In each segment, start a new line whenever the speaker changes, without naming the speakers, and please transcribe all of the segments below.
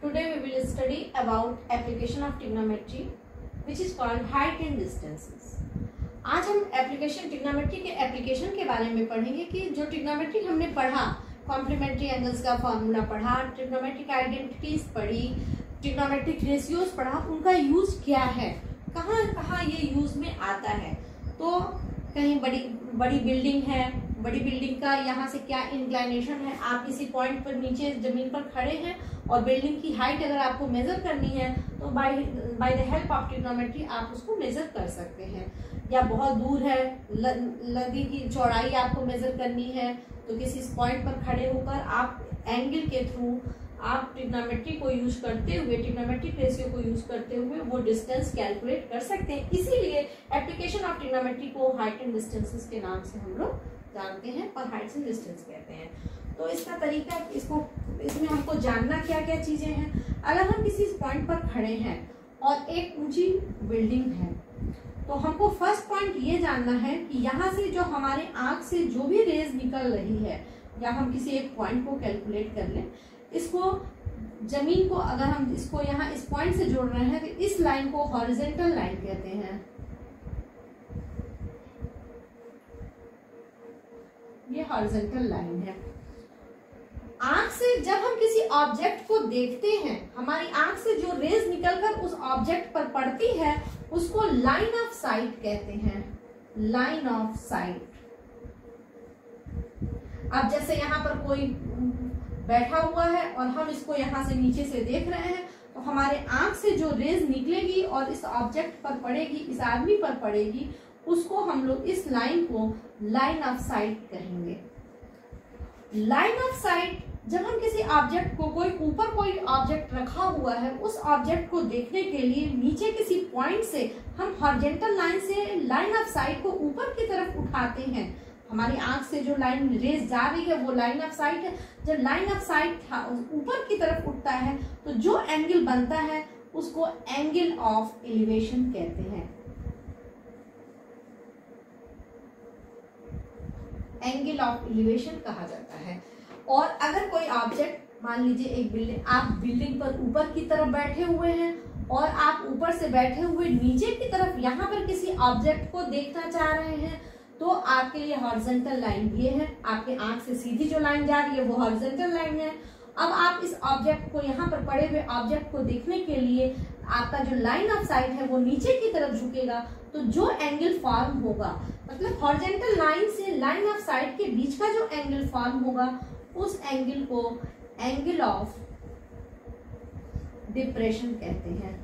Today we will study about application of trigonometry which is called height and distances. आज हम application trigonometry के application के बारे में पढ़ेंगे कि जो ट्रिग्नोमेट्री हमने पढ़ा, कॉम्प्लीमेंट्री एंगल्स का फॉर्मूला पढ़ा, ट्रिग्नोमेट्रिक आइडेंटिटीज पढ़ी, ट्रिग्नोमेट्रिक रेशियोज पढ़ा, उनका यूज क्या है, कहाँ कहाँ ये यूज में आता है। तो कहीं बड़ी बिल्डिंग है, बड़ी बिल्डिंग का यहाँ से क्या इंक्लाइनेशन है, आप किसी पॉइंट पर नीचे जमीन पर खड़े हैं और बिल्डिंग की हाइट अगर आपको मेजर करनी है तो by the help of trigonometry आप उसको मेजर कर सकते हैं। या बहुत दूर है, नदी की चौड़ाई आपको मेजर करनी है तो किसी पॉइंट पर खड़े होकर आप एंगल के थ्रू आप ट्रिग्नोमेट्री को यूज करते हुए, ट्रिग्नोमेट्रिक रेशियो को यूज करते हुए वो डिस्टेंस कैलकुलेट कर सकते हैं। इसीलिए एप्लीकेशन ऑफ ट्रिग्नोमेट्री को हाइट एंड डिस्टेंसेस के नाम से हम लोग जानते हैं और हाइट्स एंड डिस्टेंस कहते हैं। तो इसका तरीका, इसमें हमको जानना क्या क्या चीजें हैं। अगर हम किसी पॉइंट पर खड़े हैं और एक ऊंची बिल्डिंग है तो हमको फर्स्ट पॉइंट ये जानना है कि यहाँ से जो हमारे आंख से जो भी रेज निकल रही है, या हम किसी एक पॉइंट को कैलकुलेट कर लें, इसको जमीन को अगर हम इसको यहाँ इस पॉइंट से जोड़ रहे हैं तो इस लाइन को हॉरिजॉन्टल लाइन कहते हैं। ये हॉरिजॉन्टल लाइन है। आंख से जब हम किसी ऑब्जेक्ट को देखते हैं, हमारी आंख से जो रेज निकलकर उस ऑब्जेक्ट पर पड़ती है उसको लाइन ऑफ साइट कहते हैं। Line of site. अब जैसे यहाँ पर कोई बैठा हुआ है और हम इसको यहाँ से नीचे से देख रहे हैं तो हमारे आंख से जो रेज निकलेगी और इस ऑब्जेक्ट पर पड़ेगी, इस आदमी पर पड़ेगी, उसको हम लोग इस लाइन को लाइन ऑफ साइट कहेंगे। लाइन ऑफ साइट, जब हम किसी ऑब्जेक्ट को, कोई ऊपर कोई ऑब्जेक्ट रखा हुआ है, उस ऑब्जेक्ट को देखने के लिए नीचे किसी पॉइंट से हम हॉरिजॉन्टल लाइन से लाइन ऑफ साइट को ऊपर की तरफ उठाते हैं। हमारी आंख से जो लाइन रेज जा रही है वो लाइन ऑफ साइट है। जब लाइन ऑफ साइट ऊपर की तरफ उठता है तो जो एंगल बनता है उसको एंगल ऑफ एलिवेशन कहते हैं। एंगल ऑफ एलिवेशन कहा जाता है। और अगर कोई ऑब्जेक्ट, मान लीजिए एक बिल्डिंग, आप बिल्डिंग पर ऊपर की तरफ बैठे हुए हैं और आप ऊपर से बैठे हुए नीचे की तरफ यहाँ पर किसी ऑब्जेक्ट को देखना चाह रहे हैं तो आपके लिए हॉरिजॉन्टल लाइन ये है। आपके आंख से सीधी जो लाइन जा रही है वो हॉरिजॉन्टल लाइन है। अब आप इस ऑब्जेक्ट को, यहाँ पर पड़े हुए ऑब्जेक्ट को देखने के लिए आपका जो लाइन ऑफ साइट है वो नीचे की तरफ झुकेगा तो जो एंगल फॉर्म होगा, मतलब हॉरिजॉन्टल लाइन से लाइन ऑफ साइट के बीच का जो एंगल फॉर्म होगा उस एंगल को एंगल ऑफ डिप्रेशन कहते हैं।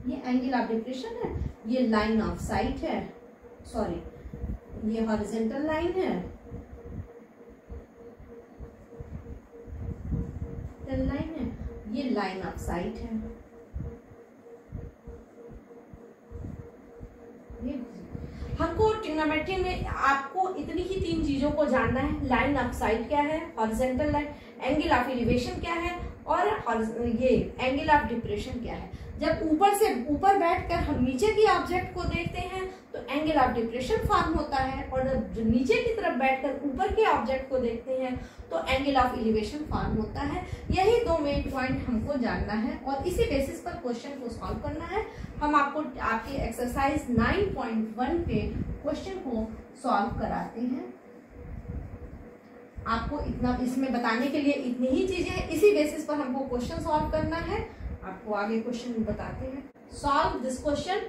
ये एंगल ऑफ डिप्रेशन है, ये लाइन ऑफ साइट है, सॉरी ये हॉरिजॉन्टल लाइन है, लाइन है, ये लाइन ऑफ साइट है। हमको ट्रिग्नोमेट्री में आपको इतनी ही तीन चीजों को जानना है। लाइन ऑफ साइट क्या है, horizontal line, angle of elevation क्या है और ये एंगल ऑफ डिप्रेशन क्या है। जब ऊपर बैठकर हम नीचे की ऑब्जेक्ट को देखते हैं तो एंगल ऑफ डिप्रेशन फॉर्म होता है, और जब नीचे की तरफ बैठकर ऊपर के ऑब्जेक्ट को देखते हैं तो एंगल ऑफ एलिवेशन फॉर्म होता है। यही दो मेन पॉइंट हमको जानना है और इसी बेसिस पर क्वेश्चन को सॉल्व करना है। हम आपको आपके एक्सरसाइज 9.1 के क्वेश्चन को सॉल्व कराते हैं। आपको इतना इसमें बताने के लिए इतनी ही चीजें हैं, इसी बेसिस पर हमको क्वेश्चन सॉल्व करना है। आपको आगे क्वेश्चन बताते हैं। Solve this question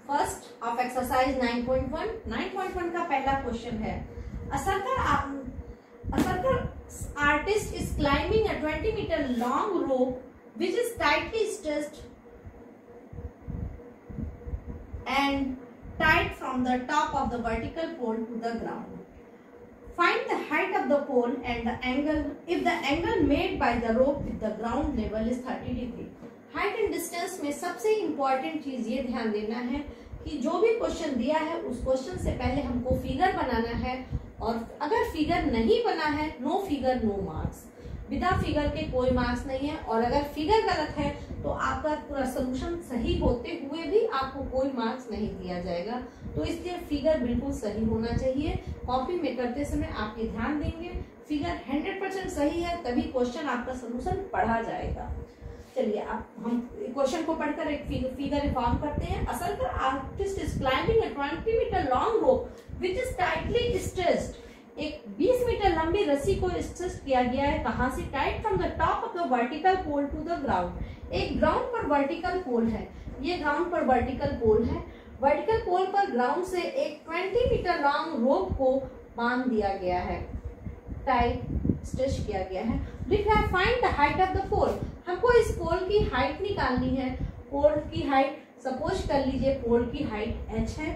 first of exercise 9.1। 9.1 का पहला क्वेश्चन है, a circle artist is climbing a 20-meter long rope which is tightly stretched and tied from the top of the vertical pole to the ground. Find the height of the pole and the angle if the angle made by the rope with the ground level is 30 degree. Height and distance में सबसे important चीज ये ध्यान देना है कि जो भी क्वेश्चन दिया है उस क्वेश्चन से पहले हमको फिगर बनाना है, और अगर फिगर नहीं बना है, नो फिगर नो मार्क्स। बिना फिगर के कोई मार्क्स नहीं है, और अगर फिगर गलत है तो आपका पूरा सोल्यूशन सही होते हुए भी आपको कोई मार्क्स नहीं दिया जाएगा। तो इसलिए फिगर बिल्कुल सही होना चाहिए। कॉपी में करते समय आप ये ध्यान देंगे फिगर 100% सही है तभी क्वेश्चन आपका सोल्यूशन पढ़ा जाएगा। चलिए अब हम क्वेश्चन को पढ़कर एक फिगर फॉर्म करते हैं। A circus artist is climbing a 20 metre long rope which is tightly stretched। एक 20 मीटर लंबी रस्सी को स्ट्रेच किया गया है। कहां से? Tight from the top of the vertical pole to the ground. एक ग्राउंड पर वर्टिकल पोल है, ये ग्राउंड पर वर्टिकल पोल है। वर्टिकल पोल पर ग्राउंड से एक 20 मीटर लॉन्ग रोप को बांध दिया गया है, टाइट स्ट्रेच किया गया है। लिखा है find the height of the pole. हमको इस पोल की हाइट निकालनी है। पोल की हाइट सपोज कर लीजिए पोल की हाइट h है।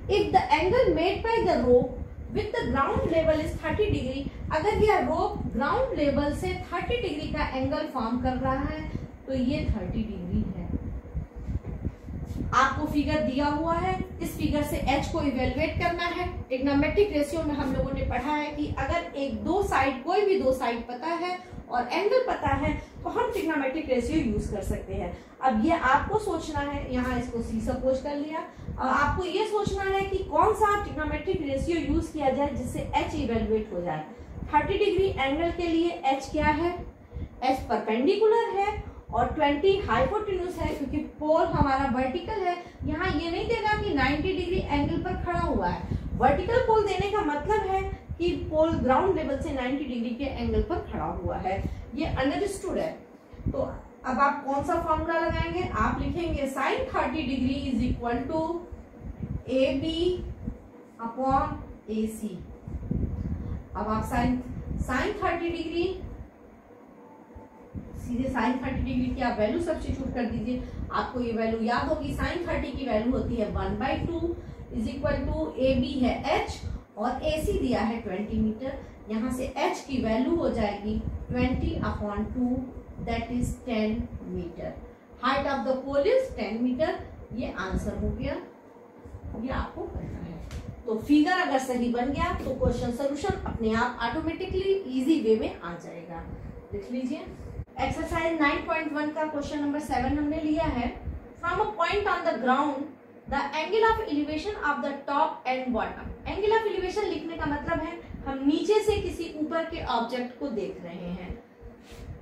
If the angle made by the rope with the ground level is 30 degree, अगर यह रोप ग्राउंड लेवल से 30 डिग्री का एंगल फॉर्म कर रहा है तो ये 30 डिग्री है। आपको फिगर दिया हुआ है, इस फिगर से h को इवेलुएट करना है। ट्रिग्नोमेट्रिक रेशियो में हम लोगों ने पढ़ा है कि अगर एक दो साइड कोई भी दो साइड पता है और एंगल पता है तो हम ट्रिग्नोमेट्रिक रेशियो यूज कर सकते हैं। अब ये आपको सोचना है, यहाँ इसको c सपोज कर लिया, और आपको ये सोचना है कि कौन सा ट्रिग्नोमेट्रिक रेशियो यूज किया जाए जिससे h इवेलुएट हो जाए। 30 डिग्री एंगल के लिए h क्या है? h परपेंडिकुलर है और 20 हाइपोटेन्यूज है क्योंकि पोल हमारा वर्टिकल है। यहाँ ये नहीं देगा कि 90 डिग्री एंगल पर खड़ा हुआ है। वर्टिकल पोल देने का मतलब है कि पोल ग्राउंड लेवल से 90 डिग्री के एंगल पर खड़ा हुआ है। ये अंडरस्टूड है। तो अब आप कौन सा फॉर्मूला लगाएंगे? आप लिखेंगे sin 30 degree is equal to AB upon AC। अब आप sin 30 डिग्री सीधे sin 30 डिग्री की आप वैल्यू सब्स्टिट्यूट कर दीजिए। आपको ये वैल्यू याद होगी, sin 30 की वैल्यू होती है 1/2 इज इक्वल टू AB है h और AC दिया है 20 मीटर। यहाँ से h की वैल्यू हो जाएगी 20/2 that is 10 metre. Height of the pole is 10 metre. ये आंसर हो गया, ये आपको करना है। तो फिगर अगर सही बन गया तो क्वेश्चन सोल्यूशन अपने आप ऑटोमेटिकली इजी वे में आ जाएगा। लिख लीजिए एक्सरसाइज 9.1 का क्वेश्चन नंबर 7 हमने लिया है। From a point on the ground the angle of elevation of the top and bottom. Angle of elevation लिखने का मतलब है हम नीचे से किसी ऊपर के ऑब्जेक्ट को देख रहे हैं।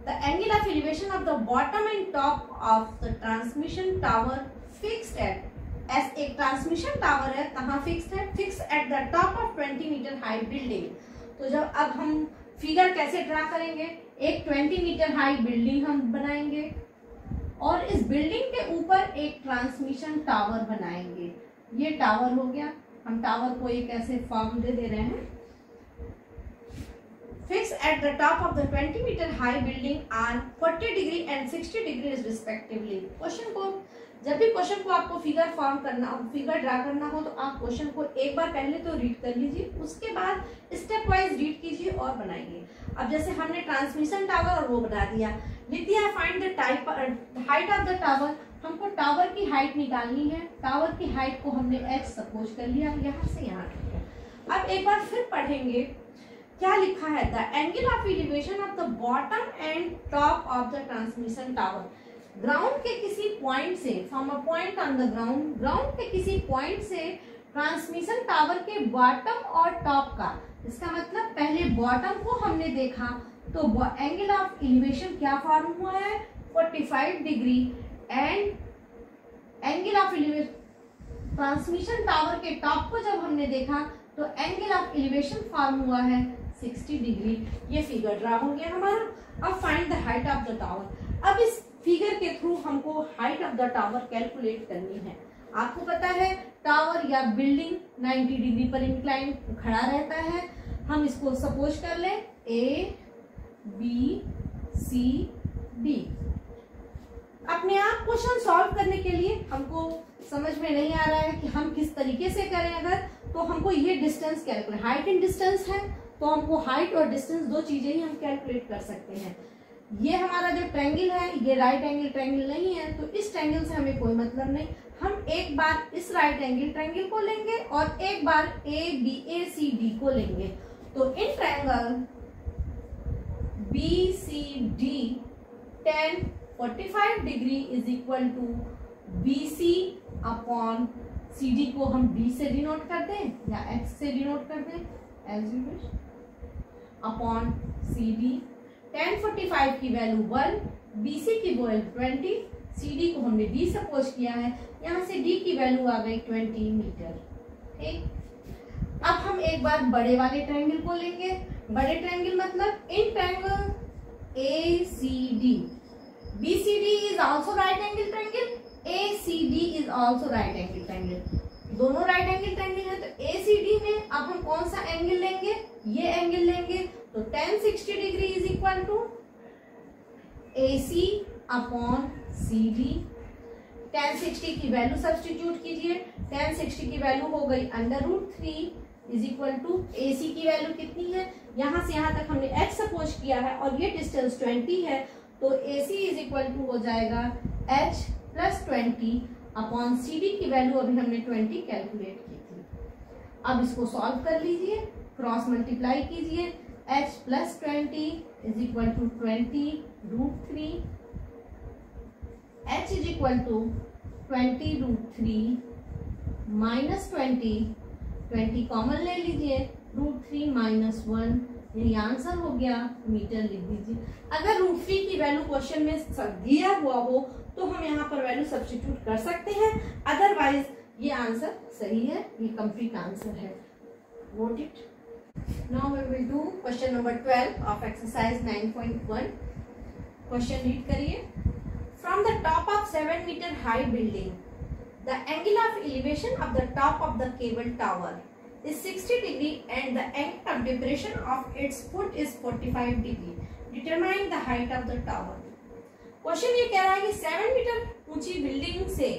The angle of elevation of the bottom and top of the transmission tower fixed at S. एक ट्रांसमिशन टावर है, कहाँ फिक्स्ड है? Fix at the top of 20 metre high building. तो जब अब हम फिगर कैसे ड्रा करेंगे? एक 20 मीटर हाई बिल्डिंग हम बनाएंगे और इस बिल्डिंग के ऊपर एक ट्रांसमिशन टावर बनाएंगे। ये टावर हो गया। हम टावर को एक ऐसे फॉर्म दे रहे हैं। Fix at the top of the 20 metre high building on 40 degree and 60 degree respectively. Question को जब भी क्वेश्चन को आपको फिगर फॉर्म करना हो, फिगर ड्रा करना हो तो आप क्वेश्चन को एक बार पहले तो रीड कर लीजिए, उसके बाद स्टेप वाइज रीड कीजिए और बनाइए। अब जैसे हमने ट्रांसमिशन टावर और वो बना दिया, लिख दिया find the height of the tower. हमको टावर की हाइट निकालनी है। टावर की हाइट को हमने h सपोज कर लिया, यहाँ से यहाँ तक। अब एक बार फिर पढ़ेंगे क्या लिखा है। The angle of elevation of the bottom and top of the transmission tower. Ground के किसी पॉइंट से, from a point on the ground, ground के किसी पॉइंट से ट्रांसमिशन टावर के बॉटम और टॉप का। इसका मतलब पहले बॉटम को हमने देखा तो एंगल ऑफ एलिवेशन क्या फॉर्म हुआ है? 45 degree and angle of elevation transmission tower के टॉप को जब हमने देखा तो एंगल ऑफ एलिवेशन फॉर्म हुआ है 60 डिग्री। ये फिगर ड्रा हो गया हमारा। अब find the height of the tower. अब इस फिगर के थ्रू हमको height of the tower calculate करनी है। आपको पता है टावर या बिल्डिंग 90 डिग्री पर इंक्लाइन खड़ा रहता है। हम इसको सपोज कर लें A B C D। अपने आप क्वेश्चन सॉल्व करने के लिए हमको समझ में नहीं आ रहा है कि हम किस तरीके से करें। अगर तो हमको ये distance calculate, height and distance है तो हमको हाइट और डिस्टेंस दो चीजें ही हम कैलकुलेट कर सकते हैं। ये हमारा जो ट्रायंगल है ये राइट एंगल ट्रायंगल नहीं है तो इस ट्रायंगल से हमें कोई मतलब नहीं। हम एक बार इस राइट एंगल ट्रायंगल को लेंगे और एक बार ABCD को लेंगे। तो in triangle BCD tan 45 degree is equal to BC upon CD को हम D से डिनोट कर दें या X से डिनोट कर दें as you wish. Upon C D. tan 45 की वैल्यू 1, BC की वैल्यू 20, CD को हमने D सपोज किया है, यहाँ से D की वैल्यू आ गई 20 मीटर। ठीक, अब हम एक बार बड़े वाले ट्रायंगल को लेंगे। बड़े ट्रायंगल मतलब in triangle ACD, BCD is also right angle triangle, ACD is also right angle triangle, दोनों राइट एंगल ट्रायंगल है। तो ACD में अब हम कौन सा एंगल लेंगे, ये एंगल लेंगे। तो tan 60 degree is equal to AC upon CD। tan 60 की वैल्यू सब्स्टिट्यूट कीजिए, tan 60 की वैल्यू हो गई √3 इज इक्वल टू AC की वैल्यू कितनी है, यहाँ से यहाँ तक हमने h सपोज किया है और ये डिस्टेंस 20 है, तो AC इज इक्वल टू हो जाएगा h प्लस 20 अपॉन CD की वैल्यू अभी हमने 20 कैलकुलेट की थी। अब इसको सॉल्व कर लीजिए, क्रॉस मल्टीप्लाई कीजिए, h plus 20 is equal to 20√3, h is equal to 20√3 minus 20 common ले लीजिए, √3 माइनस 1, यही आंसर हो गया, मीटर लिख दीजिए। अगर √3 की वैल्यू क्वेश्चन में दिया हुआ हो तो हम यहाँ पर वैल्यू सब्स्टिट्यूट कर सकते हैं, अदरवाइज ये आंसर सही है, ये कंप्लीट आंसर है। Note it. Now we will do question number 12 of exercise 9.1। Question read करिए। From the top of 7 metre high building the angle of elevation of the top of the cable tower is 60 degree and the angle of depression of its foot is 45 degree. Determine the height of the tower. Question ये कह रहा है कि 7 metre ऊंची building से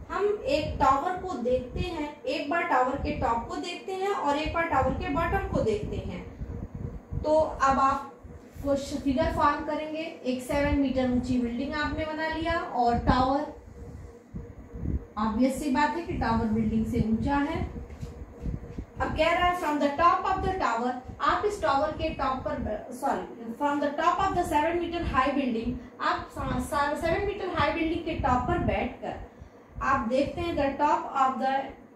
हम एक tower को देखते हैं, एक बार टावर के टॉप को देखते हैं और एक बार टावर के बॉटम को देखते हैं। तो अब आप कुछ फिगर फॉर्म करेंगे। एक 7 मीटर ऊंची बिल्डिंग आपने बना लिया और टावर, ऑब्वियस सी बात है कि टावर बिल्डिंग से ऊंचा है। अब कह रहा है from the top of the tower, आप इस टावर के टॉप पर, sorry from the top of the 7 metre high building, आप 7 मीटर हाई बिल्डिंग के टॉप पर बैठकर आप देखते हैं the top of the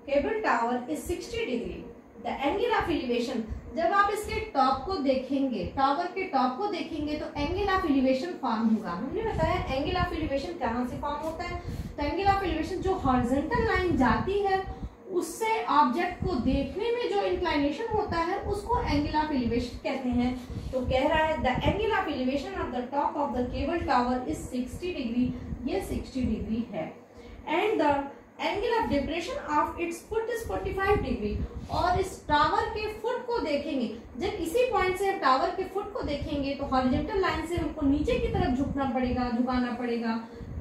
cable tower is 60 degree. The angle of elevation, जब आप इसके टॉप को देखेंगे, टावर के टॉप को देखेंगे तो एंगल ऑफ एलिवेशन फॉर्म होगा। हमने बताया एंगल ऑफ एलिवेशन कहाँ से फॉर्म होता है, तो एंगल ऑफ एलिवेशन जो हॉरिजॉन्टल लाइन जाती है उससे ऑब्जेक्ट को देखने में जो इंक्लाइनेशन होता है उसको एंगल ऑफ एलिवेशन कहते हैं। तो कह रहा है the angle of elevation of the top of the cable tower is 60 degree, ये 60 डिग्री है। And the angle of depression of its foot is 45 degree. और इस टावर के फुट को देखेंगे, जब इसी पॉइंट से हम टावर के फुट को देखेंगे तो हॉरिजॉन्टल लाइन से हमको नीचे की तरफ झुकाना पड़ेगा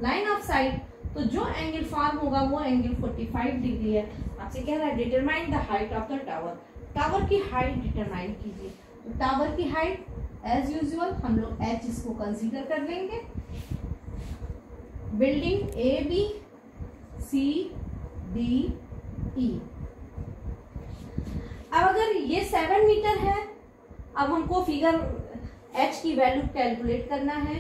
लाइन ऑफ साइट, तो जो एंगल फॉर्म होगा वो एंगल 45 डिग्री है। आपसे कह रहा है determine the height of the tower, tower की हाइट डिटरमाइन कीजिए। तो टावर की हाइट एज यूजुअल हम लोग h इसको कंसीडर कर लेंगे। Building AB C D E। अब अगर ये 7 मीटर है, अब हमको फिगर h की वैल्यू कैलकुलेट करना है।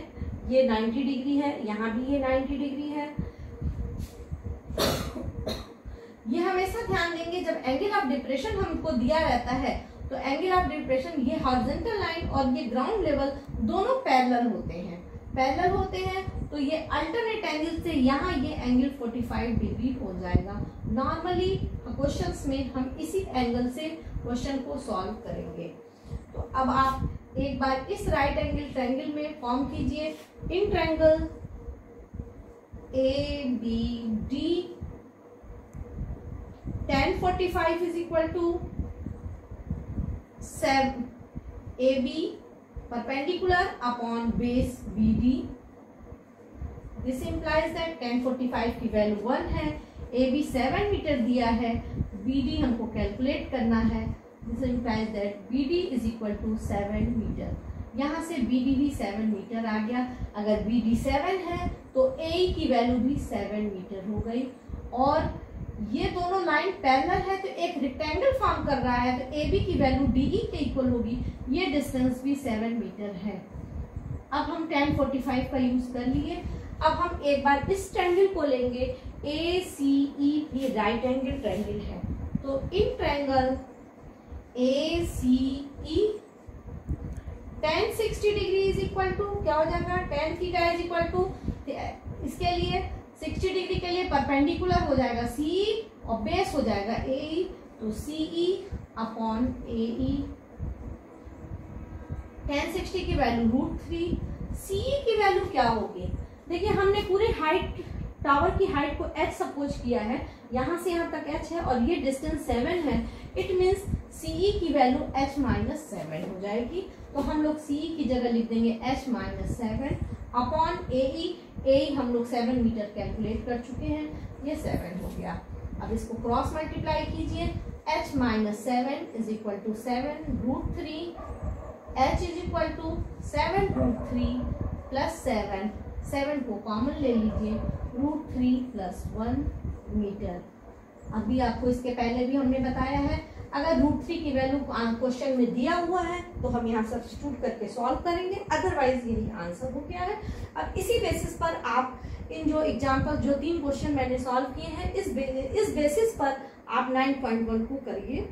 ये 90 डिग्री है, यहाँ भी ये 90 डिग्री है। ये हमेशा ध्यान देंगे जब एंगल ऑफ डिप्रेशन हमको दिया रहता है तो एंगल ऑफ डिप्रेशन, ये हॉरिजॉन्टल लाइन और ये ग्राउंड लेवल दोनों पैरेलल होते हैं, तो ये अल्टरनेट एंगल से यहाँ ये एंगल 45 डिग्री हो जाएगा। नॉर्मली क्वेश्चंस में हम इसी एंगल से क्वेश्चन को सॉल्व करेंगे। तो अब आप एक बार इस राइट एंगल ट्रायंगल में फॉर्म कीजिए। In triangle ABD tan 45 is equal to 7 AB perpendicular upon base BD. This implies that tan 45 की वैल्यू 1 है, AB 7 मीटर दिया है, BD हमको कैलकुलेट करना है। This implies that BD is equal to 7 metre. यहाँ से BD भी 7 मीटर आ गया। अगर BD 7 है तो AE की वैल्यू भी 7 मीटर हो गई। और ये दोनों लाइन पैरेलल है तो एक रेक्टेंगल फॉर्म कर रहा है, तो AB की वैल्यू DE के इक्वल होगी। ये डिस्टेंस भी 7 मीटर है। अब हम tan 45 का यूज कर लिए। अब हम एक बार इस ट्रायंगल को लेंगे। ACE भी राइट एंगल ट्रायंगल है, तो in triangle ACE tan 60 degree is equal to क्या हो जाएगा, tan theta is equal to, इसके लिए 60 डिग्री के लिए परपेंडिकुलर हो जाएगा सी और बेस हो जाएगा ए, तो CE अपॉन AE। tan 60 की वैल्यू √3, CE की वैल्यू क्या होगी, देखिए हमने पूरे हाइट टावर की हाइट को h सपोज किया है, यहाँ से यहाँ तक h है और ये डिस्टेंस 7 है, इट मीन्स CE की वैल्यू h-7 हो जाएगी। तो हम लोग CE की जगह लिख देंगे h-7 अपॉन AE हम लोग 7 मीटर कैलकुलेट कर चुके हैं, ये 7 हो गया। अब इसको क्रॉस मल्टीप्लाई कीजिए, h-7 is equal to 7 √3, h is equal to 7 √3 plus 7 को कॉमन ले लीजिए, √3 प्लस 1 मीटर। अभी आपको इसके पहले भी हमने बताया है, अगर √3 की वैल्यू क्वेश्चन में दिया हुआ है तो हम यहाँ सब्स्टिट्यूट करके सॉल्व करेंगे, अदरवाइज यही आंसर हो गया है। अब इसी बेसिस पर आप इन जो एग्जाम्पल जो 3 क्वेश्चन मैंने सॉल्व किए हैं, इस बेसिस पर आप 9.1 को करिए।